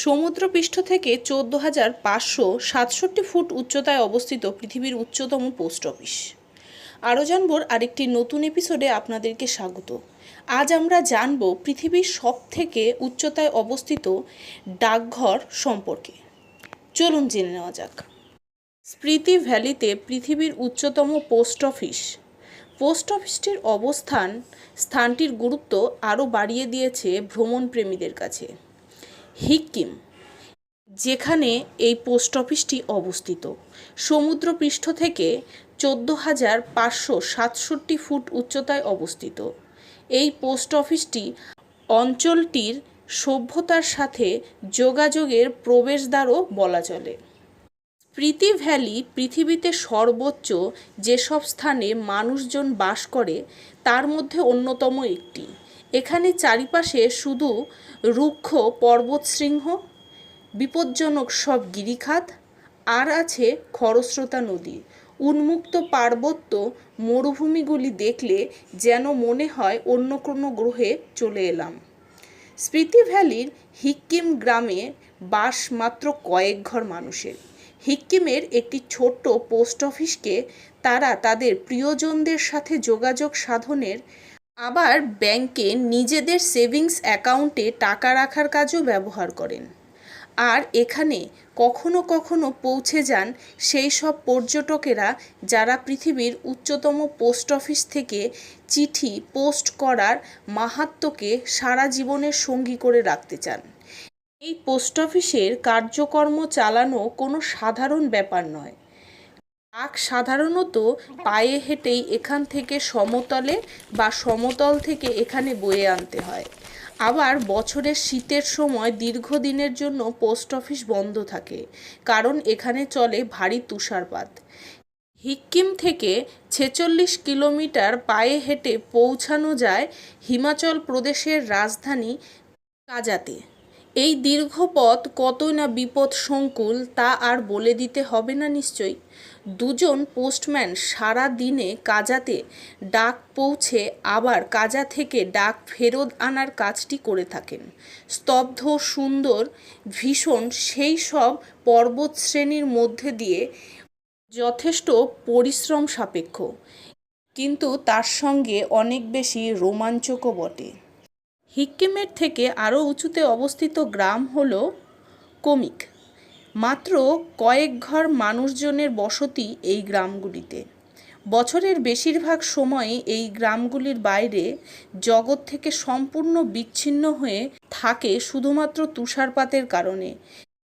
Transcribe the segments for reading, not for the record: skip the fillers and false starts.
সমুদ্রপৃষ্ঠ থেকে 14,567 ফুট উচ্চতায় অবস্থিত পৃথিবীর উচ্চতম পোস্ট অফিস। আরও জানব আরেকটি নতুন এপিসোডে আপনাদেরকে স্বাগত। আজ আমরা জানব পৃথিবীর সবথেকে উচ্চতায় অবস্থিত ডাকঘর সম্পর্কে। চলুন জেনে নেওয়া যাক। স্পিতি ভ্যালিতে পৃথিবীর উচ্চতম পোস্ট অফিস। পোস্ট অফিসটির স্থানটির গুরুত্ব আরও বাড়িয়ে দিয়েছে ভ্রমণপ্রেমীদের কাছে। হিক্কিম, যেখানে এই পোস্ট অফিসটি অবস্থিত, সমুদ্রপৃষ্ঠ থেকে 14,567 ফুট উচ্চতায় অবস্থিত। এই পোস্ট অফিসটি অঞ্চলটির সভ্যতার সাথে যোগাযোগের প্রবেশদ্বারও বলা চলে। স্পিতি ভ্যালি পৃথিবীতে সর্বোচ্চ যেসব স্থানে মানুষজন বাস করে তার মধ্যে অন্যতম একটি। এখানে চারিপাশে শুধু রুক্ষ পর্বতশৃঙ্গ, বিপজ্জনক সব গিরিখাত, আর আছে খরস্রোতা নদী। উন্মুক্ত পার্বত্য মরুভূমিগুলি দেখলে যেন মনে হয় অন্য কোনো গ্রহে চলে এলাম। স্পিতি ভ্যালির হিক্কিম গ্রামে বাস মাত্র কয়েক ঘর মানুষের। হিক্কিমের একটি ছোট্ট পোস্ট অফিসকে তারা তাদের প্রিয়জনদের সাথে যোগাযোগ সাধনের, আবার ব্যাংকে নিজেদের সেভিংস অ্যাকাউন্টে টাকা রাখার কাজও ব্যবহার করেন। আর এখানে কখনো কখনো পৌঁছে যান সেই সব পর্যটকেরা যারা পৃথিবীর উচ্চতম পোস্ট অফিস থেকে চিঠি পোস্ট করার মাহাত্ম্যকে সারা জীবনের সঙ্গী করে রাখতে চান। এই পোস্ট অফিসের কার্যকর্ম চালানো কোনো সাধারণ ব্যাপার নয়। ডাক সাধারণত পায়ে হেঁটেই এখান থেকে সমতলে বা সমতল থেকে এখানে বয়ে আনতে হয়। আবার বছরের শীতের সময় দীর্ঘদিনের জন্য পোস্ট অফিস বন্ধ থাকে, কারণ এখানে চলে ভারী তুষারপাত। হিক্কিম থেকে 46 কিলোমিটার পায়ে হেঁটে পৌঁছানো যায় হিমাচল প্রদেশের রাজধানী কাজাতে। এই দীর্ঘ পথ কতই না বিপদসংকুল তা আর বলে দিতে হবে না নিশ্চয়ই। দুজন পোস্টম্যান সারা দিনে কাজাতে ডাক পৌঁছে আবার কাজা থেকে ডাক ফেরত আনার কাজটি করে থাকেন। স্তব্ধ, সুন্দর, ভীষণ সেই সব পর্বতশ্রেণীর মধ্যে দিয়ে যথেষ্ট পরিশ্রম সাপেক্ষ, কিন্তু তার সঙ্গে অনেক বেশি রোমাঞ্চকও বটে। হিক্কিমের থেকে আরও উঁচুতে অবস্থিত গ্রাম হল কোমিক। মাত্র কয়েক ঘর মানুষজনের বসতি এই গ্রামগুলিতে। বছরের বেশিরভাগ সময়ে এই গ্রামগুলির বাইরে জগৎ থেকে সম্পূর্ণ বিচ্ছিন্ন হয়ে থাকে শুধুমাত্র তুষারপাতের কারণে।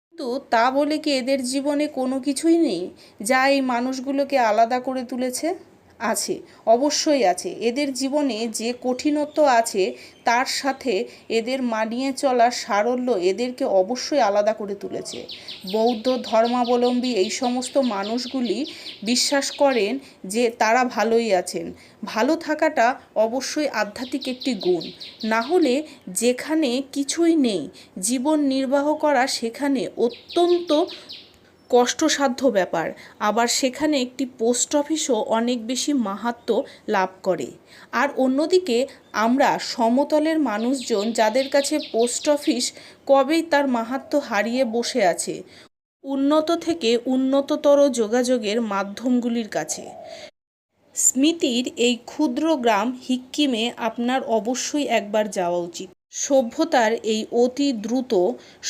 কিন্তু তা বলে কি এদের জীবনে কোনো কিছুই নেই যা এই মানুষগুলোকে আলাদা করে তুলেছে? আছে, অবশ্যই আছে। এদের জীবনে যে কঠিনত্ব আছে তার সাথে এদের মানিয়ে চলার সারল্য এদেরকে অবশ্যই আলাদা করে তুলেছে। বৌদ্ধ ধর্মাবলম্বী এই সমস্ত মানুষগুলি বিশ্বাস করেন যে তারা ভালোই আছেন। ভালো থাকাটা অবশ্যই আধ্যাত্মিক একটি গুণ। না হলে যেখানে কিছুই নেই, জীবন নির্বাহ করা সেখানে অত্যন্ত কষ্টসাধ্য ব্যাপার। আবার সেখানে একটি পোস্ট অফিসও অনেক বেশি মাহাত্ম্য লাভ করে। আর অন্যদিকে আমরা সমতলের মানুষজন যাদের কাছে পোস্ট অফিস কবেই তার মাহাত্ম্য হারিয়ে বসে আছে উন্নত থেকে উন্নততর যোগাযোগের মাধ্যমগুলির কাছে। স্পিতির এই ক্ষুদ্র গ্রাম হিক্কিমে আপনার অবশ্যই একবার যাওয়া উচিত। সভ্যতার এই অতি দ্রুত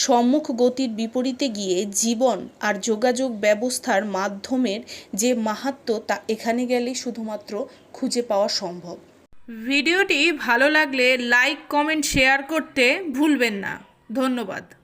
সম্মুখ গতির বিপরীতে গিয়ে জীবন আর যোগাযোগ ব্যবস্থার মাধ্যমের যে মাহাত্ম্য তা এখানে গেলেই শুধুমাত্র খুঁজে পাওয়া সম্ভব। ভিডিওটি ভালো লাগলে লাইক, কমেন্ট, শেয়ার করতে ভুলবেন না। ধন্যবাদ।